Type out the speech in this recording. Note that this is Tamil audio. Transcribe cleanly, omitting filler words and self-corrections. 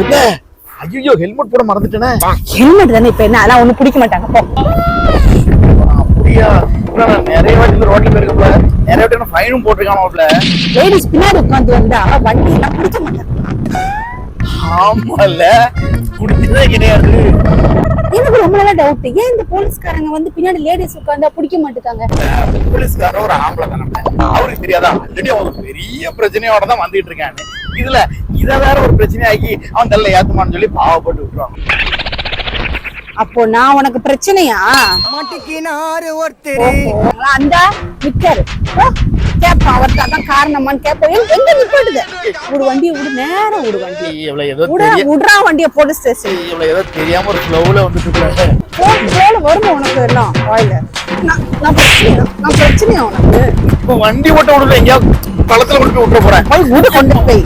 இல்ல ஐயோ ஹெல்மெட் போட மறந்துட்டேனே. ஹெல்மெட் தானே இப்ப என்ன அதெல்லாம் ஒண்ணு பிடிக்க மாட்டாங்க போ. அப்படியா? நான் நிறைய வாட்டி இந்த ரோட்ல போயிருக்கல, நிறைய வாட்டி நான் ஃபைனும் போட்டிருக்கானோப்ல. லேடிஸ் பின்னாடி உட்காந்து வந்தா வண்டி எல்லாம் பிடிக்க மாட்டாங்க. ஆமால, குடிச்சதே கிடையாது. எனக்கு ரொம்ப நல்ல டவுட், ஏன் இந்த போலீஸ்காரங்க வந்து பின்னாடி லேடிஸ் உட்கார்ந்தா பிடிக்க மாட்டாங்க? போலீஸ்காரர் ஒரு ஆம்பளை தானே, அவருக்கு தெரியாதா? ஆல்ரெடி அவன் பெரிய பிரச்சனையோட தான் வந்துட்டு இருக்கான்னு. இதுல இத வேற ஒரு பிரச்சனையாக்கி அவன் தள்ள ஏத்துமான்னு சொல்லி பாவப்பட்டு விட்டுருவாங்க. அப்போ நான் உனக்கு பிரச்சனையா? மாட்டிக்கினாரு ஒருத்தர். அந்த நிக்காரு கேப்பா, அவர்கிட்ட அதான் காரணமான்னு கேப்ப. எங்க நிப்பாட்டுது? ஒரு வண்டியை விடு, நேரம் விடு வண்டி. இவ்வளவு ஏதோ விடுறா வண்டியை போலீஸ் ஸ்டேஷன். இவ்வளவு ஏதோ தெரியாம ஒரு ஃப்ளோல வந்துட்டு இருக்காங்க. வருமா உனக்கு எல்லாம் வாயில? நான் பிரச்சனையா உனக்கு? இப்ப வண்டி ஓட்ட விடல, எங்கேயாவது பழத்துல கொண்டு போய் விட்டுற போறேன். போய் விடு, கொண்டு போய்